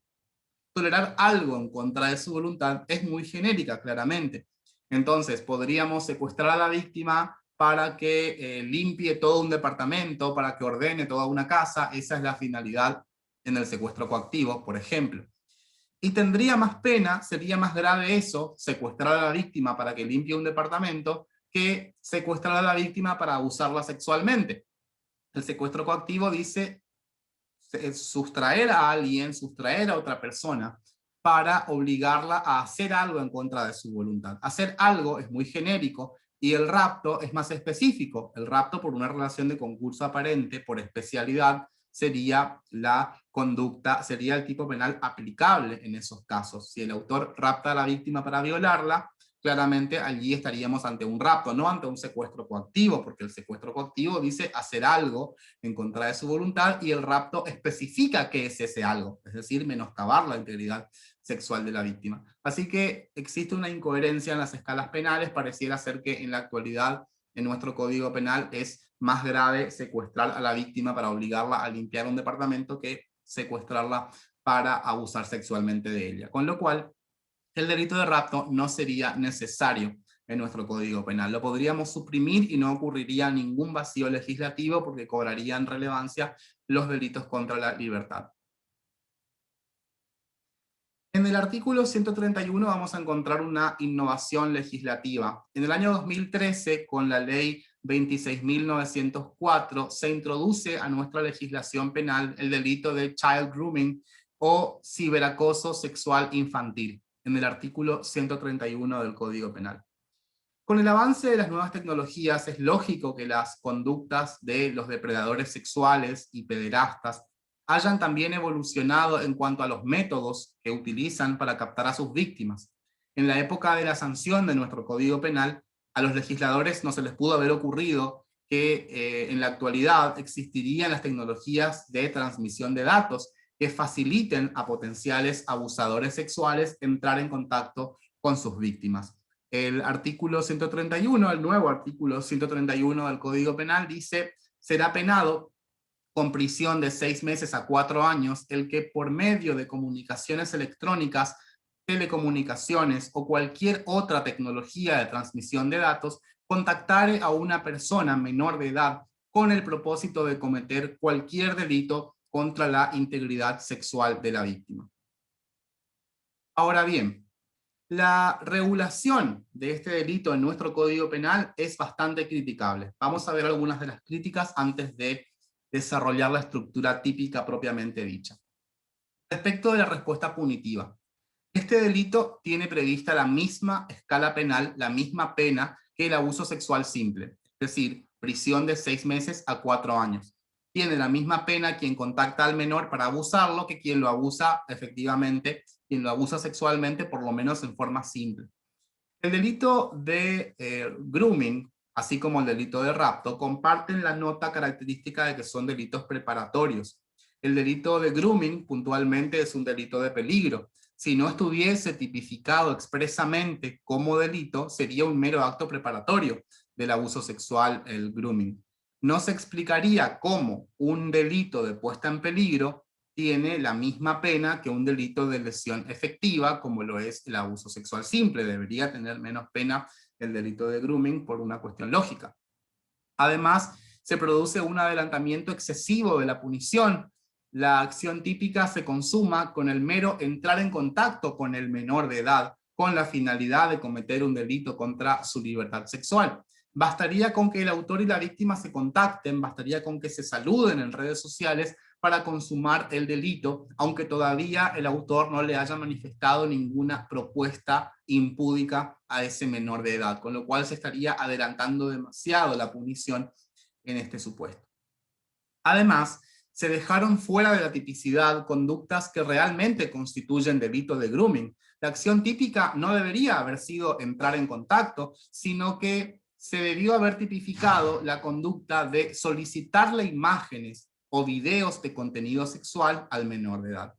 Speaker 1: tolerar algo en contra de su voluntad, es muy genérica, claramente. Entonces, podríamos secuestrar a la víctima para que limpie todo un departamento, para que ordene toda una casa. Esa es la finalidad en el secuestro coactivo, por ejemplo. Y tendría más pena, sería más grave eso, secuestrar a la víctima para que limpie un departamento, que secuestrar a la víctima para abusarla sexualmente. El secuestro coactivo dice sustraer a alguien, sustraer a otra persona, para obligarla a hacer algo en contra de su voluntad. Hacer algo es muy genérico y el rapto es más específico. El rapto por una relación de concurso aparente, por especialidad, sería la conducta, sería el tipo penal aplicable en esos casos. Si el autor rapta a la víctima para violarla, claramente allí estaríamos ante un rapto, no ante un secuestro coactivo, porque el secuestro coactivo dice hacer algo en contra de su voluntad y el rapto especifica qué es ese algo, es decir, menoscabar la integridad sexual de la víctima. Así que existe una incoherencia en las escalas penales. Pareciera ser que en la actualidad en nuestro Código Penal es más grave secuestrar a la víctima para obligarla a limpiar un departamento que secuestrarla para abusar sexualmente de ella. Con lo cual, el delito de rapto no sería necesario en nuestro Código Penal. Lo podríamos suprimir y no ocurriría ningún vacío legislativo porque cobrarían relevancia los delitos contra la libertad. En el artículo 131 vamos a encontrar una innovación legislativa. En el año 2013, con la ley 26.904, se introduce a nuestra legislación penal el delito de child grooming o ciberacoso sexual infantil, en el artículo 131 del Código Penal. Con el avance de las nuevas tecnologías es lógico que las conductas de los depredadores sexuales y pederastas hayan también evolucionado en cuanto a los métodos que utilizan para captar a sus víctimas. En la época de la sanción de nuestro Código Penal, a los legisladores no se les pudo haber ocurrido que en la actualidad existirían las tecnologías de transmisión de datos que faciliten a potenciales abusadores sexuales entrar en contacto con sus víctimas. El artículo 131, el nuevo artículo 131 del Código Penal dice: será penado con prisión de 6 meses a 4 años el que por medio de comunicaciones electrónicas, telecomunicaciones o cualquier otra tecnología de transmisión de datos contactare a una persona menor de edad con el propósito de cometer cualquier delito contra la integridad sexual de la víctima. Ahora bien, la regulación de este delito en nuestro Código Penal es bastante criticable. Vamos a ver algunas de las críticas antes de desarrollar la estructura típica propiamente dicha. Respecto de la respuesta punitiva, este delito tiene prevista la misma escala penal, la misma pena que el abuso sexual simple, es decir, prisión de 6 meses a 4 años. Tiene la misma pena quien contacta al menor para abusarlo que quien lo abusa efectivamente, quien lo abusa sexualmente, por lo menos en forma simple. El delito de grooming, así como el delito de rapto, comparten la nota característica de que son delitos preparatorios. El delito de grooming puntualmente es un delito de peligro. Si no estuviese tipificado expresamente como delito, sería un mero acto preparatorio del abuso sexual, el grooming. No se explicaría cómo un delito de puesta en peligro tiene la misma pena que un delito de lesión efectiva, como lo es el abuso sexual simple. Debería tener menos pena el delito de grooming por una cuestión lógica. Además, se produce un adelantamiento excesivo de la punición. La acción típica se consuma con el mero entrar en contacto con el menor de edad, con la finalidad de cometer un delito contra su libertad sexual. Bastaría con que el autor y la víctima se contacten, bastaría con que se saluden en redes sociales para consumar el delito, aunque todavía el autor no le haya manifestado ninguna propuesta impúdica a ese menor de edad, con lo cual se estaría adelantando demasiado la punición en este supuesto. Además, se dejaron fuera de la tipicidad conductas que realmente constituyen delito de grooming. La acción típica no debería haber sido entrar en contacto, sino que se debió haber tipificado la conducta de solicitarle imágenes o videos de contenido sexual al menor de edad.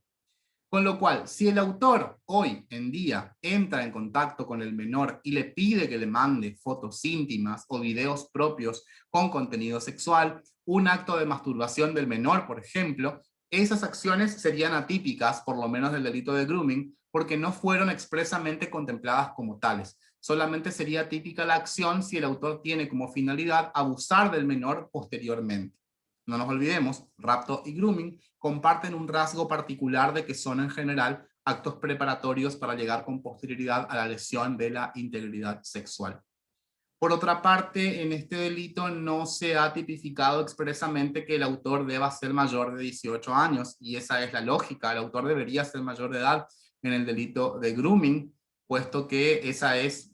Speaker 1: Con lo cual, si el autor hoy en día entra en contacto con el menor y le pide que le mande fotos íntimas o videos propios con contenido sexual, un acto de masturbación del menor, por ejemplo, esas acciones serían atípicas, por lo menos del delito de grooming, porque no fueron expresamente contempladas como tales. Solamente sería típica la acción si el autor tiene como finalidad abusar del menor posteriormente. No nos olvidemos, rapto y grooming comparten un rasgo particular de que son en general actos preparatorios para llegar con posterioridad a la lesión de la integridad sexual. Por otra parte, en este delito no se ha tipificado expresamente que el autor deba ser mayor de 18 años, y esa es la lógica. El autor debería ser mayor de edad en el delito de grooming, puesto que esa es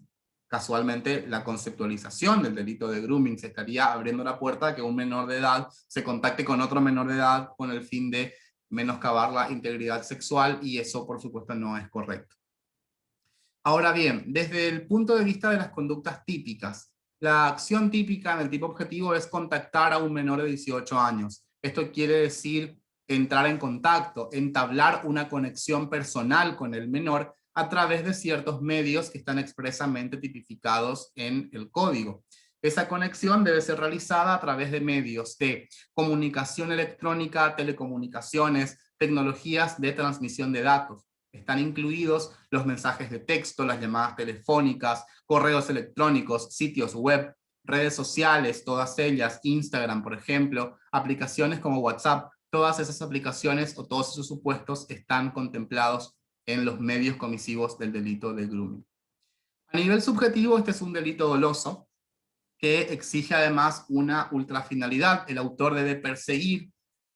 Speaker 1: casualmente la conceptualización del delito de grooming. Se estaría abriendo la puerta a que un menor de edad se contacte con otro menor de edad con el fin de menoscabar la integridad sexual, y eso por supuesto no es correcto. Ahora bien, desde el punto de vista de las conductas típicas, la acción típica en el tipo objetivo es contactar a un menor de 18 años. Esto quiere decir entrar en contacto, entablar una conexión personal con el menor a través de ciertos medios que están expresamente tipificados en el código. Esa conexión debe ser realizada a través de medios de comunicación electrónica, telecomunicaciones, tecnologías de transmisión de datos. Están incluidos los mensajes de texto, las llamadas telefónicas, correos electrónicos, sitios web, redes sociales, todas ellas, Instagram, por ejemplo, aplicaciones como WhatsApp. Todas esas aplicaciones o todos esos supuestos están contemplados en los medios comisivos del delito de grooming. A nivel subjetivo, este es un delito doloso que exige además una ultrafinalidad. El autor debe perseguir,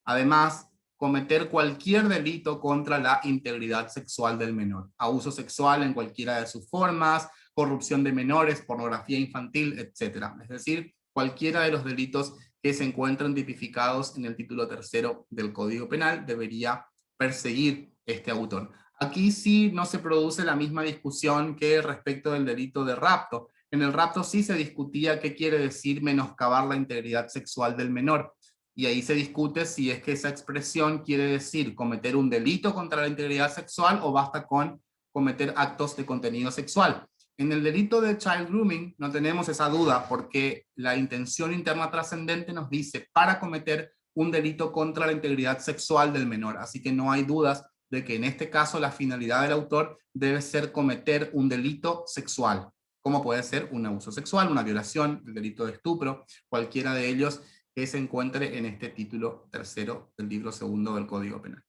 Speaker 1: además, cometer cualquier delito contra la integridad sexual del menor. Abuso sexual en cualquiera de sus formas, corrupción de menores, pornografía infantil, etc. Es decir, cualquiera de los delitos que se encuentran tipificados en el título tercero del Código Penal debería perseguir este autor. Aquí sí no se produce la misma discusión que respecto del delito de rapto. En el rapto sí se discutía qué quiere decir menoscabar la integridad sexual del menor. Y ahí se discute si es que esa expresión quiere decir cometer un delito contra la integridad sexual o basta con cometer actos de contenido sexual. En el delito de child grooming no tenemos esa duda porque la intención interna trascendente nos dice para cometer un delito contra la integridad sexual del menor. Así que no hay dudas de que en este caso la finalidad del autor debe ser cometer un delito sexual, como puede ser un abuso sexual, una violación, el delito de estupro, cualquiera de ellos que se encuentre en este título tercero del libro segundo del Código Penal.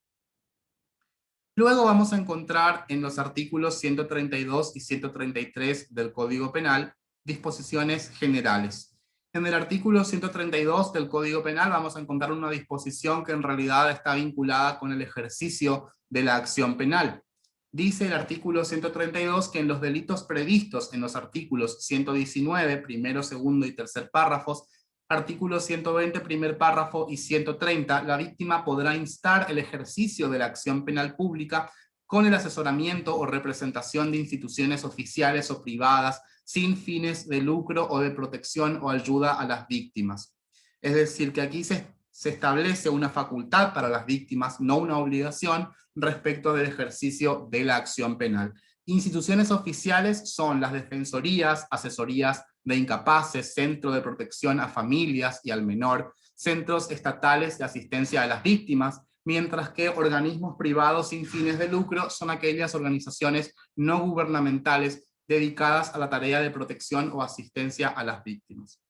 Speaker 1: Luego vamos a encontrar en los artículos 132 y 133 del Código Penal disposiciones generales. En el artículo 132 del Código Penal vamos a encontrar una disposición que en realidad está vinculada con el ejercicio de la acción penal. Dice el artículo 132 que en los delitos previstos en los artículos 119, primero, segundo y tercer párrafos, artículo 120, primer párrafo y 130, la víctima podrá instar el ejercicio de la acción penal pública con el asesoramiento o representación de instituciones oficiales o privadas sin fines de lucro o de protección o ayuda a las víctimas. Es decir, que aquí se establece una facultad para las víctimas, no una obligación, respecto del ejercicio de la acción penal. Instituciones oficiales son las defensorías, asesorías de incapaces, centro de protección a familias y al menor, centros estatales de asistencia a las víctimas, mientras que organismos privados sin fines de lucro son aquellas organizaciones no gubernamentales dedicadas a la tarea de protección o asistencia a las víctimas.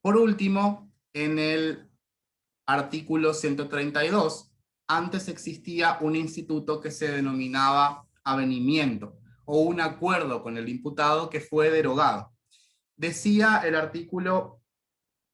Speaker 1: Por último, en el artículo 132, antes existía un instituto que se denominaba avenimiento, o un acuerdo con el imputado que fue derogado. Decía el artículo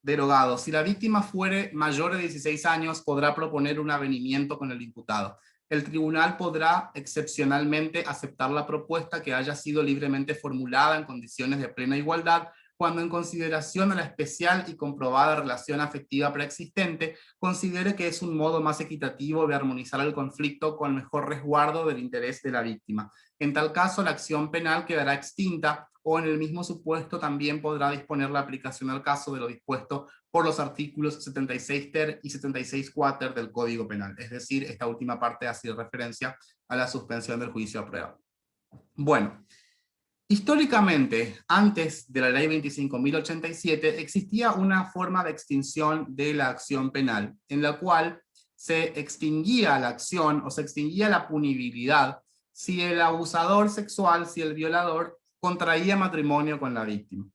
Speaker 1: derogado: si la víctima fuere mayor de 16 años, podrá proponer un avenimiento con el imputado. El tribunal podrá excepcionalmente aceptar la propuesta que haya sido libremente formulada en condiciones de plena igualdad, cuando en consideración a la especial y comprobada relación afectiva preexistente, considere que es un modo más equitativo de armonizar el conflicto con mejor resguardo del interés de la víctima. En tal caso, la acción penal quedará extinta, o en el mismo supuesto también podrá disponer la aplicación al caso de lo dispuesto por los artículos 76 ter y 76 quater del Código Penal. Es decir, esta última parte hace referencia a la suspensión del juicio a prueba. Bueno, históricamente, antes de la ley 25.087, existía una forma de extinción de la acción penal, en la cual se extinguía la acción o se extinguía la punibilidad si el abusador sexual, si el violador, contraía matrimonio con la víctima.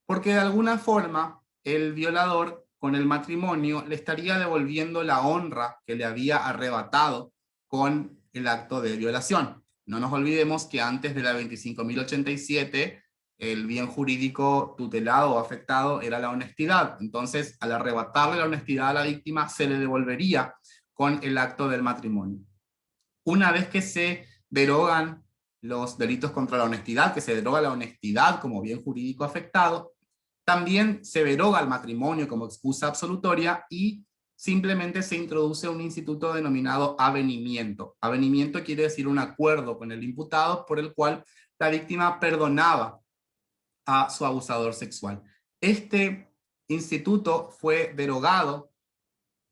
Speaker 1: Porque de alguna forma, el violador con el matrimonio le estaría devolviendo la honra que le había arrebatado con el acto de violación. No nos olvidemos que antes de la 25.087, el bien jurídico tutelado o afectado era la honestidad. Entonces, al arrebatarle la honestidad a la víctima, se le devolvería con el acto del matrimonio. Una vez que se derogan los delitos contra la honestidad, que se deroga la honestidad como bien jurídico afectado, también se deroga el matrimonio como excusa absolutoria y simplemente se introduce un instituto denominado avenimiento. Avenimiento quiere decir un acuerdo con el imputado por el cual la víctima perdonaba a su abusador sexual. Este instituto fue derogado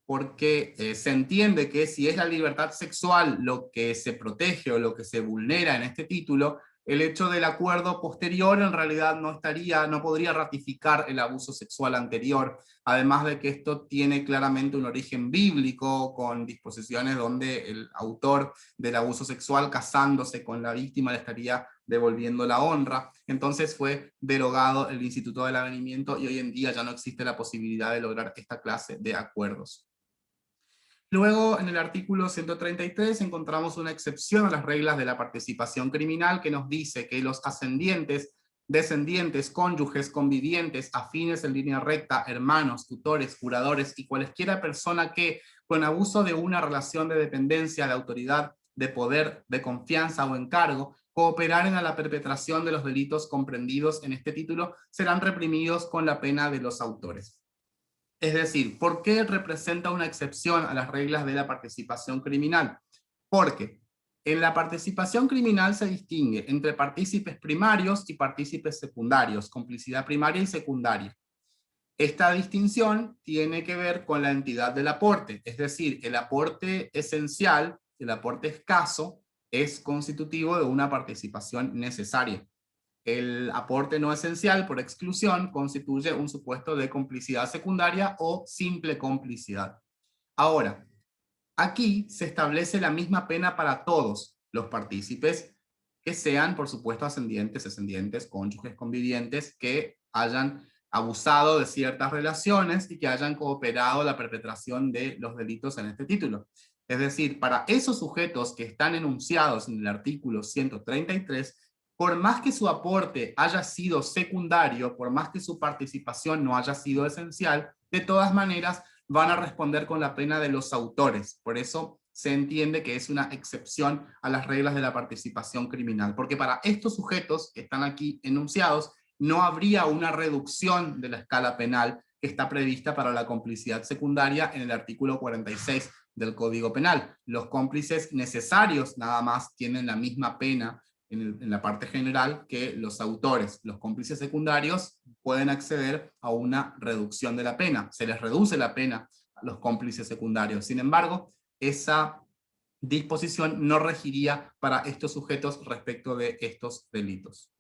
Speaker 1: porque se entiende que si es la libertad sexual lo que se protege o lo que se vulnera en este título, el hecho del acuerdo posterior en realidad no podría ratificar el abuso sexual anterior, además de que esto tiene claramente un origen bíblico, con disposiciones donde el autor del abuso sexual, casándose con la víctima, le estaría devolviendo la honra. Entonces fue derogado el instituto del avenimiento y hoy en día ya no existe la posibilidad de lograr esta clase de acuerdos. Luego, en el artículo 133 encontramos una excepción a las reglas de la participación criminal que nos dice que los ascendientes, descendientes, cónyuges, convivientes, afines en línea recta, hermanos, tutores, curadores y cualesquiera persona que, con abuso de una relación de dependencia, de autoridad, de poder, de confianza o encargo, cooperaren a la perpetración de los delitos comprendidos en este título, serán reprimidos con la pena de los autores. Es decir, ¿por qué representa una excepción a las reglas de la participación criminal? Porque en la participación criminal se distingue entre partícipes primarios y partícipes secundarios, complicidad primaria y secundaria. Esta distinción tiene que ver con la entidad del aporte, es decir, el aporte esencial, el aporte escaso, es constitutivo de una participación necesaria. El aporte no esencial, por exclusión, constituye un supuesto de complicidad secundaria o simple complicidad. Ahora, aquí se establece la misma pena para todos los partícipes, que sean, por supuesto, ascendientes, descendientes, cónyuges, convivientes, que hayan abusado de ciertas relaciones y que hayan cooperado a la perpetración de los delitos en este título. Es decir, para esos sujetos que están enunciados en el artículo 133, por más que su aporte haya sido secundario, por más que su participación no haya sido esencial, de todas maneras van a responder con la pena de los autores. Por eso se entiende que es una excepción a las reglas de la participación criminal, porque para estos sujetos que están aquí enunciados, no habría una reducción de la escala penal que está prevista para la complicidad secundaria en el artículo 46 del Código Penal. Los cómplices necesarios nada más tienen la misma pena en la parte general que los autores. Los cómplices secundarios pueden acceder a una reducción de la pena. Se les reduce la pena a los cómplices secundarios. Sin embargo, esa disposición no regiría para estos sujetos respecto de estos delitos.